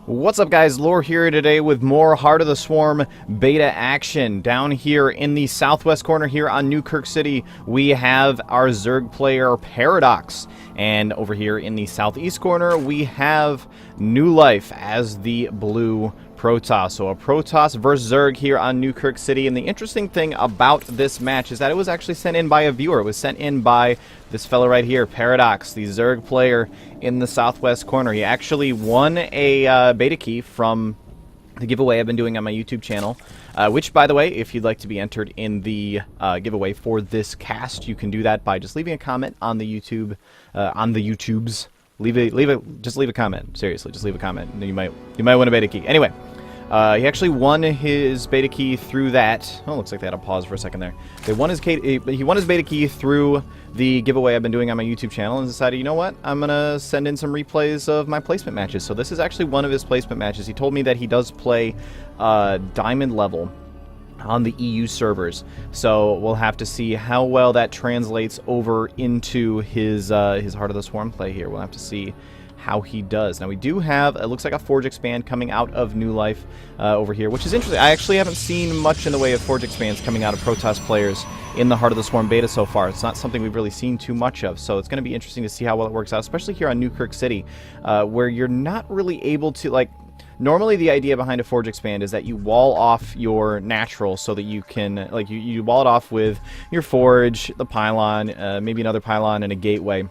What's up, guys? Lore here today with more Heart of the Swarm beta action. Down here in the southwest corner here on Newkirk City, we have our Zerg player Paradox. And over here in the southeast corner, we have NewLife as the blue Protoss. So a Protoss versus Zerg here on Newkirk City. And the interesting thing about this match is that it was actually sent in by a viewer. It was sent in by this fella right here, Paradox, the Zerg player in the southwest corner. He actually won a beta key from the giveaway I've been doing on my YouTube channel, which, by the way, if you'd like to be entered in the giveaway for this cast, you can do that by just leaving a comment on the YouTubes. Just leave a comment. Seriously, just leave a comment. And you might win a beta key. Anyway, he actually won his beta key through that. Oh, looks like they had a pause for a second there. He won his beta key through the giveaway I've been doing on my YouTube channel and decided, you know what, I'm gonna send in some replays of my placement matches. So this is actually one of his placement matches. He told me that he does play diamond level on the EU servers, so we'll have to see how well that translates over into his Heart of the Swarm play here. We'll have to see how he does. Now we do have, it looks like a Forge Expand coming out of NewLife over here, which is interesting. I actually haven't seen much in the way of Forge Expands coming out of Protoss players in the Heart of the Swarm beta so far. It's not something we've really seen too much of, so it's going to be interesting to see how well it works out, especially here on Newkirk City, where you're not really able to, like, normally the idea behind a Forge Expand is that you wall off your natural so that you can, like, you wall it off with your Forge, the pylon, maybe another pylon and a gateway,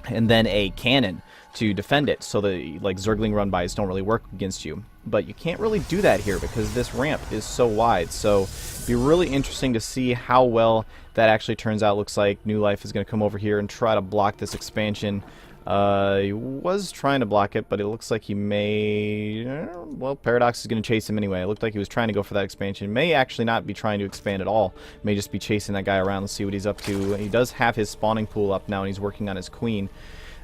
and then a cannon to defend it so that, like, Zergling run-bys don't really work against you. But you can't really do that here because this ramp is so wide. So it'd be really interesting to see how well that actually turns out. Looks like NewLife is going to come over here and try to block this expansion. He was trying to block it, but it looks like he may... well, Paradox is going to chase him anyway. It looked like he was trying to go for that expansion. May actually not be trying to expand at all. May just be chasing that guy around. Let's see what he's up to. He does have his spawning pool up now, and he's working on his queen.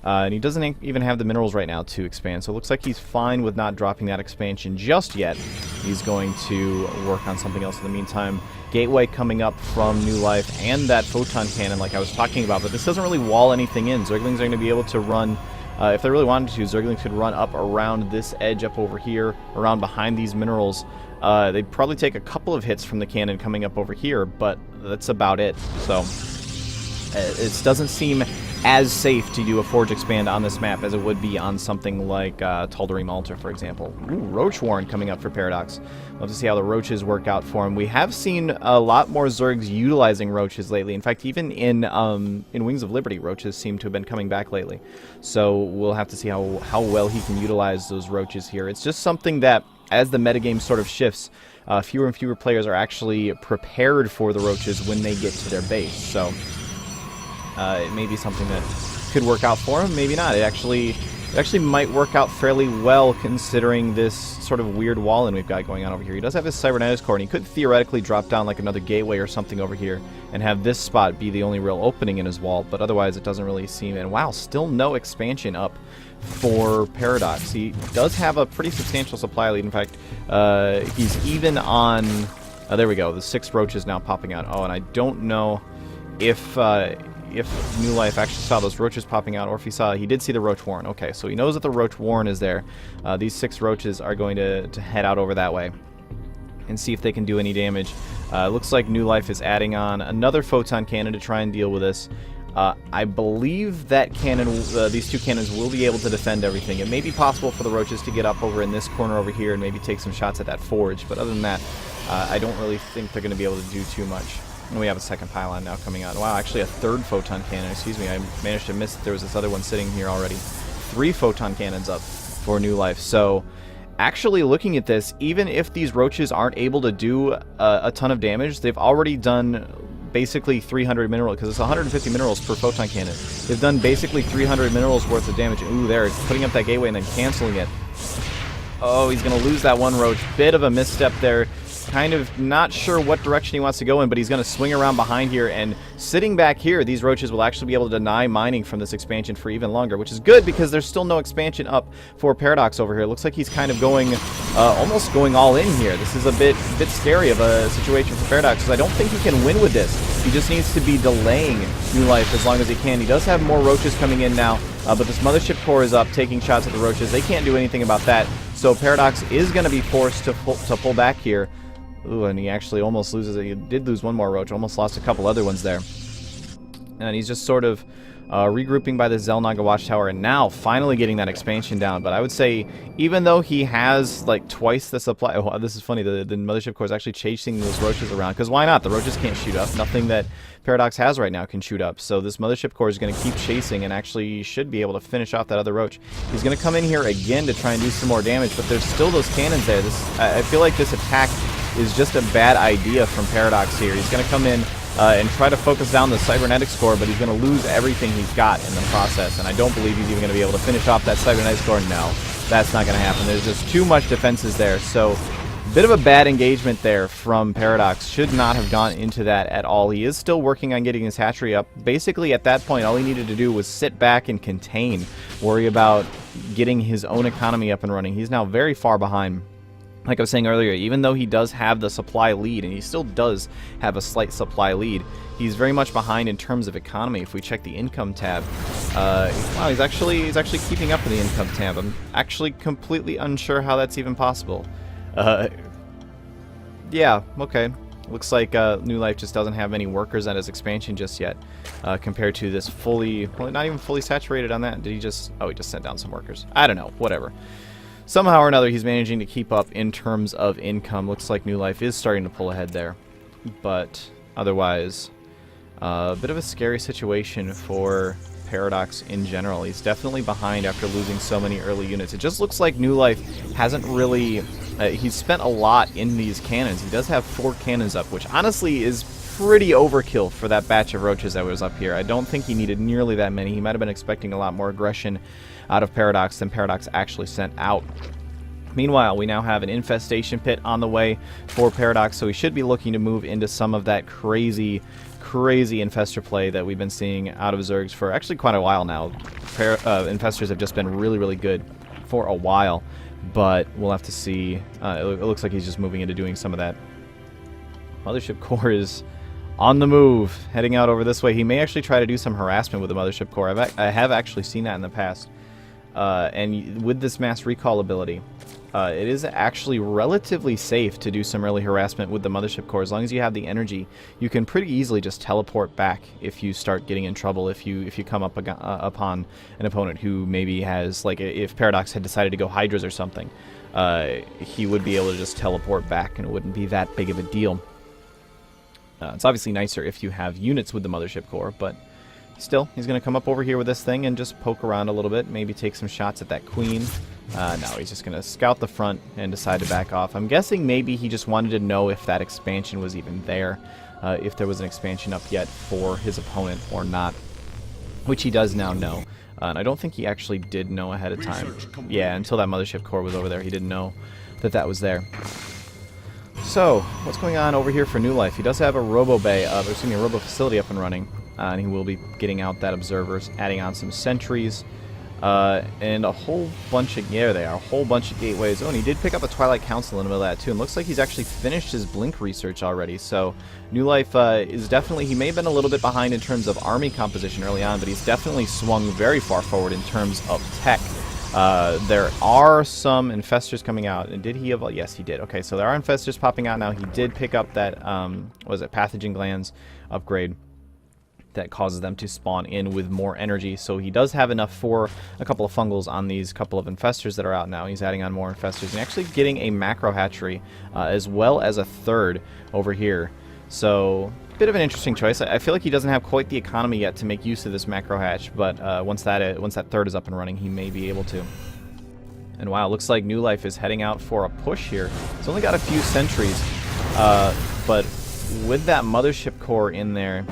And he doesn't even have the minerals right now to expand, so it looks like he's fine with not dropping that expansion just yet. He's going to work on something else in the meantime. Gateway coming up from NewLife and that photon cannon like I was talking about, but this doesn't really wall anything in. Zerglings are going to be able to run, if they really wanted to, Zerglings could run up around this edge up over here, around behind these minerals. They'd probably take a couple of hits from the cannon coming up over here, but that's about it. So it doesn't seem as safe to do a Forge Expand on this map as it would be on something like Tal'Darim Altar, for example. Ooh, Roach Warren coming up for Paradox. We'll have to see how the Roaches work out for him. We have seen a lot more Zergs utilizing Roaches lately. In fact, even in Wings of Liberty, Roaches seem to have been coming back lately. So we'll have to see how well he can utilize those Roaches here. It's just something that, as the metagame sort of shifts, fewer and fewer players are actually prepared for the Roaches when they get to their base. So it may be something that could work out for him, maybe not. It actually might work out fairly well considering this sort of weird wall-in we've got going on over here. He does have his Cybernetics core, and he could theoretically drop down like another gateway or something over here and have this spot be the only real opening in his wall, but otherwise it doesn't really seem... And wow, still no expansion up for Paradox. He does have a pretty substantial supply lead. In fact, he's even on... there we go, the 6 Roaches now popping out. Oh, and I don't know if NewLife actually saw those Roaches popping out, or if he did see the Roach Warren. Okay, so he knows that the Roach Warren is there. These 6 Roaches are going to head out over that way and see if they can do any damage. Looks like NewLife is adding on another Photon Cannon to try and deal with this. I believe that cannon, these 2 cannons will be able to defend everything. It may be possible for the Roaches to get up over in this corner over here and maybe take some shots at that Forge, but other than that, I don't really think they're going to be able to do too much. And we have a second pylon now coming out. Wow, actually a 3rd photon cannon. Excuse me, I managed to miss that there was this other one sitting here already. 3 photon cannons up for NewLife. So, actually looking at this, even if these Roaches aren't able to do a ton of damage, they've already done basically 300 minerals, because it's 150 minerals per photon cannon. They've done basically 300 minerals worth of damage. Ooh, there, putting up that gateway and then canceling it. Oh, he's going to lose that one Roach. Bit of a misstep there. Kind of not sure what direction he wants to go in, but he's going to swing around behind here, and sitting back here, these Roaches will actually be able to deny mining from this expansion for even longer, which is good because there's still no expansion up for Paradox over here. It looks like he's kind of going, almost going all in here. This is a bit scary of a situation for Paradox, because I don't think he can win with this. He just needs to be delaying NewLife as long as he can. He does have more Roaches coming in now, but this Mothership Core is up, taking shots at the Roaches. They can't do anything about that. So Paradox is going to be forced to pull back here. Ooh, and he actually almost loses it. He did lose one more roach, almost lost a couple other ones there. And he's just sort of regrouping by the Zelnaga Watchtower, and now finally getting that expansion down. But I would say, even though he has like twice the supply... Oh, this is funny. The Mothership Core is actually chasing those roaches around. Because why not? The roaches can't shoot up. Nothing that Paradox has right now can shoot up. So this Mothership Core is going to keep chasing and actually should be able to finish off that other roach. He's going to come in here again to try and do some more damage, but there's still those cannons there. I feel like this attack is just a bad idea from Paradox here. He's going to come in and try to focus down the Cybernetics Core, but he's going to lose everything he's got in the process, and I don't believe he's even going to be able to finish off that Cybernetics Core. No, that's not going to happen. There's just too much defenses there, so a bit of a bad engagement there from Paradox. Should not have gone into that at all. He is still working on getting his hatchery up. Basically, at that point, all he needed to do was sit back and contain, worry about getting his own economy up and running. He's now very far behind. Like I was saying earlier, even though he does have the supply lead, and he still does have a slight supply lead, he's very much behind in terms of economy. If we check the income tab, wow, he's actually keeping up with the income tab. I'm actually completely unsure how that's even possible. Yeah, okay. Looks like NewLife just doesn't have any workers at his expansion just yet, compared to this fully, well, not even fully saturated on that. Did he just, oh, he just sent down some workers. I don't know, whatever. Somehow or another, he's managing to keep up in terms of income. Looks like NewLife is starting to pull ahead there. But otherwise, a bit of a scary situation for Paradox in general. He's definitely behind after losing so many early units. It just looks like NewLife hasn't really... he's spent a lot in these cannons. He does have 4 cannons up, which honestly is pretty overkill for that batch of roaches that was up here. I don't think he needed nearly that many. He might have been expecting a lot more aggression out of Paradox than Paradox actually sent out. Meanwhile, we now have an infestation pit on the way for Paradox, so he should be looking to move into some of that crazy infestor play that we've been seeing out of Zergs for actually quite a while now. Infestors have just been really good for a while, but we'll have to see. It looks like he's just moving into doing some of that. Mothership Core is on the move, heading out over this way. He may actually try to do some harassment with the Mothership Core. I have actually seen that in the past. And with this mass recall ability, it is actually relatively safe to do some early harassment with the Mothership Core. As long as you have the energy, you can pretty easily just teleport back if you start getting in trouble. If you come up upon an opponent who maybe has, like, if Paradox had decided to go Hydras or something, he would be able to just teleport back, and it wouldn't be that big of a deal. It's obviously nicer if you have units with the Mothership Core, but still, he's going to come up over here with this thing and just poke around a little bit, maybe take some shots at that queen. No, he's just going to scout the front and decide to back off. I'm guessing maybe he just wanted to know if that expansion was even there, if there was an expansion up yet for his opponent or not, which he does now know. And I don't think he actually did know ahead of time. Yeah, until that Mothership Core was over there, he didn't know that that was there. So, what's going on over here for NewLife? He does have a robo facility up and running. And he will be getting out that observers, adding on some sentries, and a whole bunch of, yeah, they are, a whole bunch of gateways. Oh, and he did pick up a Twilight Council in the middle of that too, and looks like he's actually finished his Blink research already. So NewLife is definitely, he may have been a little bit behind in terms of army composition early on, but he's definitely swung very far forward in terms of tech. There are some infestors coming out, and did he have? Yes, he did. Okay, so there are infestors popping out now. He did pick up that, was it pathogen glands upgrade that causes them to spawn in with more energy. So he does have enough for a couple of fungals on these couple of infestors that are out now. He's adding on more infestors and actually getting a macro hatchery as well as a third over here. So bit of an interesting choice. I feel like he doesn't have quite the economy yet to make use of this macro hatch, but once that third is up and running, he may be able to. And wow, looks like NewLife is heading out for a push here. He's only got a few sentries, but with that Mothership Core in there,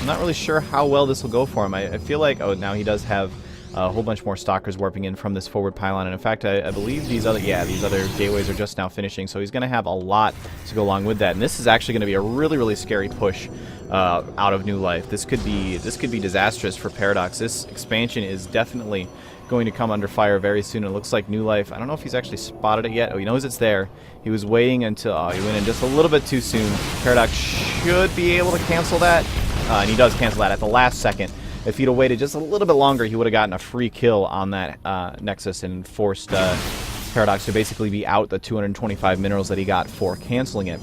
I'm not really sure how well this will go for him. I feel like, oh, now he does have a whole bunch more stalkers warping in from this forward pylon, and in fact, I believe these other gateways are just now finishing, so he's going to have a lot to go along with that, and this is actually going to be a really scary push out of NewLife. This could be disastrous for Paradox. This expansion is definitely going to come under fire very soon. It looks like NewLife, I don't know if he's actually spotted it yet. Oh, he knows it's there. He was waiting until, oh, he went in just a little bit too soon. Paradox should be able to cancel that. And he does cancel that at the last second. If he'd have waited just a little bit longer, he would have gotten a free kill on that Nexus and forced Paradox to basically be out the 225 minerals that he got for canceling it.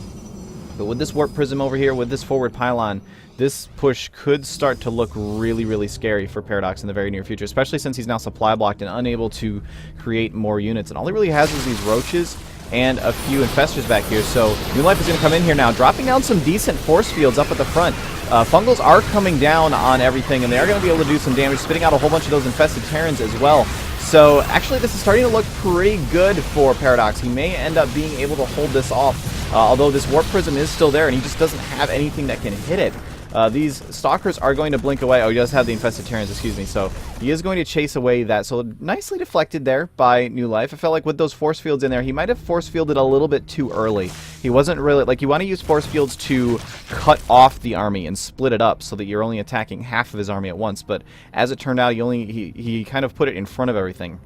But with this warp prism over here, with this forward pylon, this push could start to look really, really scary for Paradox in the very near future, especially since he's now supply blocked and unable to create more units. And all he really has is these roaches and a few infestors back here. So NewLife is going to come in here now, dropping down some decent force fields up at the front. Fungals are coming down on everything, and they are going to be able to do some damage, spitting out a whole bunch of those infested Terrans as well. So actually this is starting to look pretty good for Paradox. He may end up being able to hold this off, although this warp prism is still there and he just doesn't have anything that can hit it. These stalkers are going to blink away. Oh, he does have the infested Terrans, excuse me. So he is going to chase away that. So nicely deflected there by NewLife. I felt like with those force fields in there, he might have force fielded a little bit too early. He wasn't really, like, you want to use force fields to cut off the army and split it up so that you're only attacking half of his army at once. But as it turned out, he kind of put it in front of everything.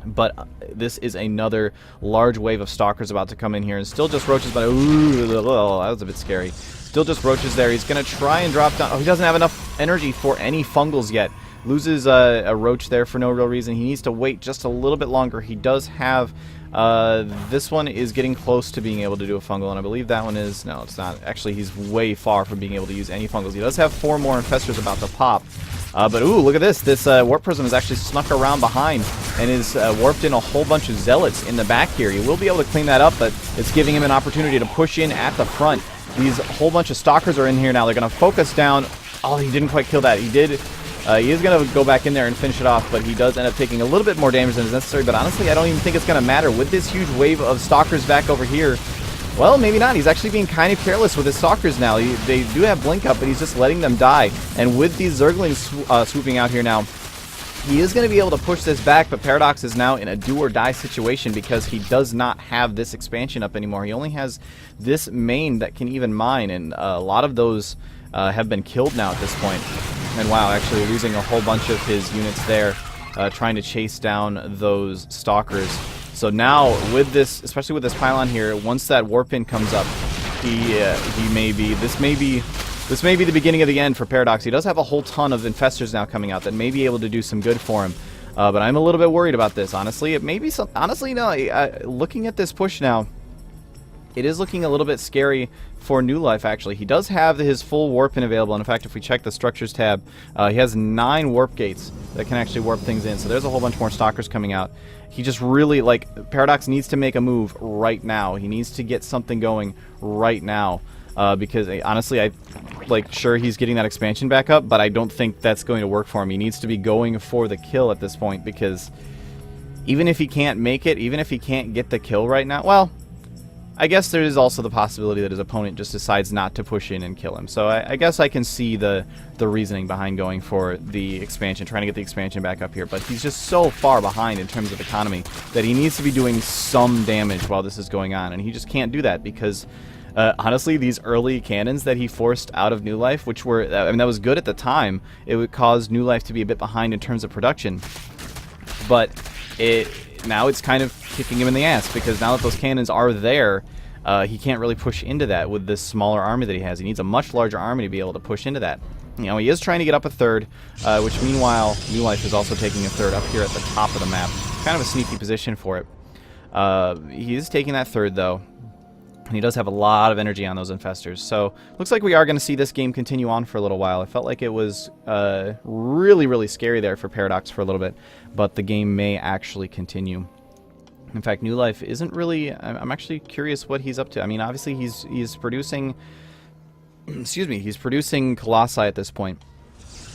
But this is another large wave of stalkers about to come in here, and still just roaches, but ooh, that was a bit scary. Still just roaches there. He's going to try and drop down. Oh, he doesn't have enough energy for any fungals yet. Loses a roach there for no real reason. He needs to wait just a little bit longer. He does have... this one is getting close to being able to do a fungal, and I believe that one is... No, it's not. Actually, he's way far from being able to use any fungals. He does have 4 more infestors about to pop. But ooh, look at this. This warp prism is actually snuck around behind and is warped in a whole bunch of zealots in the back here. He will be able to clean that up, but it's giving him an opportunity to push in at the front. These whole bunch of stalkers are in here now. They're going to focus down. Oh, he didn't quite kill that. He did. He is going to go back in there and finish it off, but he does end up taking a little bit more damage than is necessary. But honestly, I don't even think it's going to matter. With this huge wave of stalkers back over here, well, maybe not. He's actually being kind of careless with his stalkers now. They do have blink up, but he's just letting them die. And with these zerglings swooping out here now, he is going to be able to push this back, but Paradox is now in a do-or-die situation because he does not have this expansion up anymore. He only has this main that can even mine, and a lot of those have been killed now at this point. And wow, actually losing a whole bunch of his units there, trying to chase down those stalkers. So now, with this, especially with this pylon here, once that warp pin comes up, this may be the beginning of the end for Paradox. He does have a whole ton of infestors now coming out that may be able to do some good for him. But I'm a little bit worried about this, honestly. It may be some... Honestly, no, looking at this push now, it is looking a little bit scary for NewLife, actually. He does have his full warp pin available. And in fact, if we check the structures tab, he has 9 warp gates that can actually warp things in. So there's a whole bunch more stalkers coming out. He just really, like, Paradox needs to make a move right now. He needs to get something going right now. Because, honestly, sure, he's getting that expansion back up, but I don't think that's going to work for him. He needs to be going for the kill at this point, because even if he can't make it, even if he can't get the kill right now, well, I guess there is also the possibility that his opponent just decides not to push in and kill him. So I guess I can see the reasoning behind going for the expansion, trying to get the expansion back up here. But he's just so far behind in terms of economy that he needs to be doing some damage while this is going on. And he just can't do that because, honestly, these early cannons that he forced out of NewLife, which were, I mean, that was good at the time, it would cause NewLife to be a bit behind in terms of production. But now it's kind of kicking him in the ass, because now that those cannons are there, he can't really push into that with this smaller army that he has. He needs a much larger army to be able to push into that. You know, he is trying to get up a third, which meanwhile, NewLife is also taking a third up here at the top of the map. Kind of a sneaky position for it. He is taking that third, though. And he does have a lot of energy on those infestors. So, looks like we are going to see this game continue on for a little while. I felt like it was really, really scary there for Paradox for a little bit. But the game may actually continue. In fact, NewLife isn't really... I'm actually curious what he's up to. I mean, obviously he's producing... Excuse me, he's producing Colossi at this point.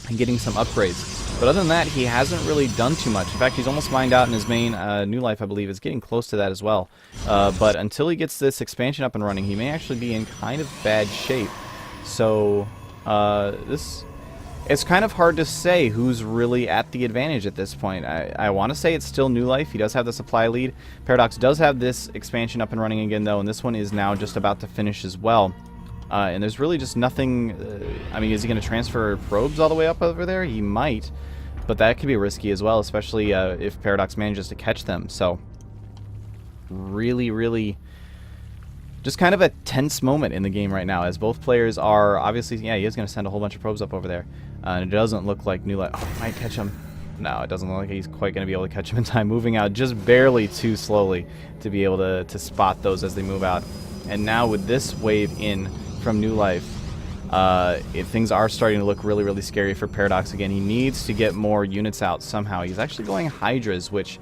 And getting some upgrades. But other than that, he hasn't really done too much. In fact, he's almost mined out in his main. NewLife, I believe, is getting close to that as well. But until he gets this expansion up and running, he may actually be in kind of bad shape. So, it's kind of hard to say who's really at the advantage at this point. I want to say it's still NewLife. He does have the supply lead. Paradox does have this expansion up and running again, though, and this one is now just about to finish as well. And there's really just nothing... I mean, is he going to transfer probes all the way up over there? He might. But that could be risky as well, especially if Paradox manages to catch them. So, really, really... just kind of a tense moment in the game right now, as both players are... Obviously, yeah, he is going to send a whole bunch of probes up over there. And it doesn't look like NewLife... Oh, might catch him. No, it doesn't look like he's quite going to be able to catch him in time. Moving out just barely too slowly to be able to spot those as they move out. And now with this wave in from NewLife, things are starting to look really, really scary for Paradox again. He needs to get more units out somehow. He's actually going Hydras, which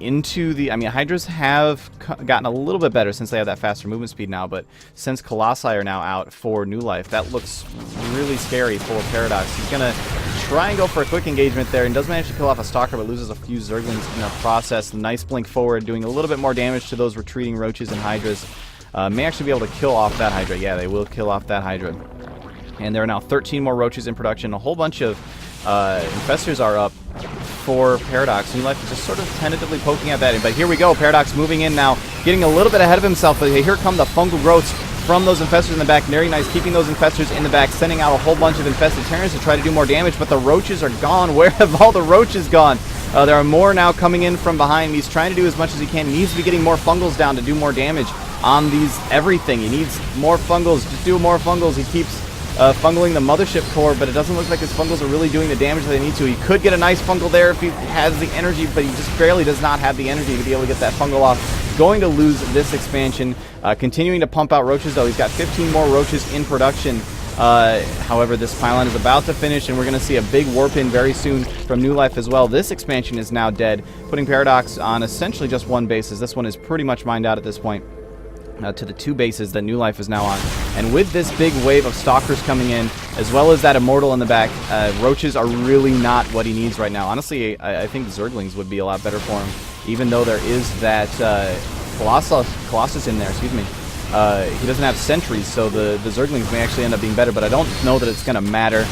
into the... I mean, Hydras have gotten a little bit better since they have that faster movement speed now, but since Colossi are now out for NewLife, that looks really scary for Paradox. He's going to try and go for a quick engagement there, and does manage to kill off a Stalker, but loses a few Zerglings in the process. Nice blink forward, doing a little bit more damage to those retreating Roaches and Hydras. May actually be able to kill off that Hydra. Yeah, they will kill off that Hydra. And there are now 13 more Roaches in production. A whole bunch of Infestors are up for Paradox. NewLife is just sort of tentatively poking at that. But here we go. Paradox moving in now, getting a little bit ahead of himself. But here come the fungal growths from those Infestors in the back. Very nice, keeping those Infestors in the back, sending out a whole bunch of Infested Terrans to try to do more damage. But the Roaches are gone. Where have all the Roaches gone? There are more now coming in from behind. He's trying to do as much as he can. He needs to be getting more Fungals down to do more damage on these everything. He needs more Fungals. Just do more Fungals. He keeps fungling the Mothership core, but it doesn't look like his Fungals are really doing the damage that they need to. He could get a nice Fungal there if he has the energy, but he just barely does not have the energy to be able to get that Fungal off. Going to lose this expansion. Continuing to pump out Roaches, though. He's got 15 more Roaches in production. However, this pylon is about to finish, and we're going to see a big warp in very soon from NewLife as well. This expansion is now dead, putting Paradox on essentially just one basis. This one is pretty much mined out at this point. To the 2 bases that NewLife is now on. And with this big wave of Stalkers coming in, as well as that Immortal in the back, Roaches are really not what he needs right now. Honestly, I think Zerglings would be a lot better for him, even though there is that Colossus in there, excuse me. He doesn't have sentries, so the Zerglings may actually end up being better, but I don't know that it's going to matter.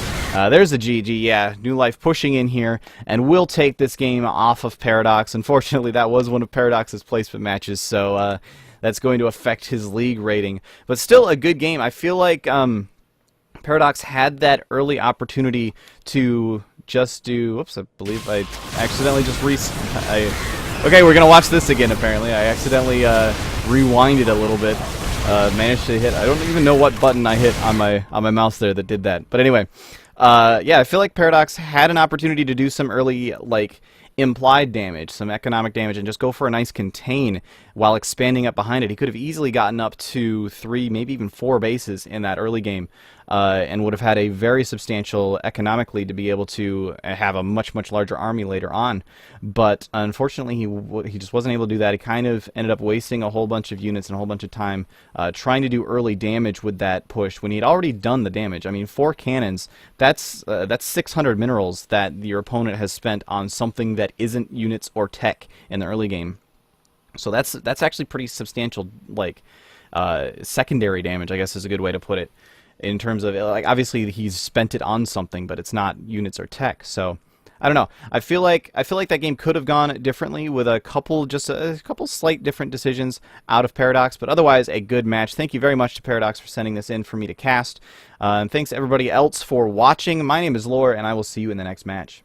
There's a GG, yeah. NewLife pushing in here, and will take this game off of Paradox. Unfortunately, that was one of Paradox's placement matches, so that's going to affect his league rating. But still a good game. I feel like Paradox had that early opportunity to just do... Whoops, I believe I accidentally just okay, we're going to watch this again, apparently. I accidentally rewinded a little bit. Managed to hit... I don't even know what button I hit on my mouse there that did that. But anyway, yeah, I feel like Paradox had an opportunity to do some early, like, implied damage, some economic damage, and just go for a nice contain while expanding up behind it. He could have easily gotten up to 3, maybe even 4 bases in that early game, and would have had a very substantial economically to be able to have a much, much larger army later on. But unfortunately, he just wasn't able to do that. He kind of ended up wasting a whole bunch of units and a whole bunch of time trying to do early damage with that push when he had already done the damage. I mean, 4 cannons, that's 600 minerals that your opponent has spent on something that isn't units or tech in the early game. So that's actually pretty substantial, like, secondary damage, I guess is a good way to put it, in terms of, like, obviously he's spent it on something, but it's not units or tech. So I don't know. I feel like that game could have gone differently with a couple slight different decisions out of Paradox, but otherwise a good match. Thank you very much to Paradox for sending this in for me to cast, and thanks everybody else for watching. My name is Lore, and I will see you in the next match.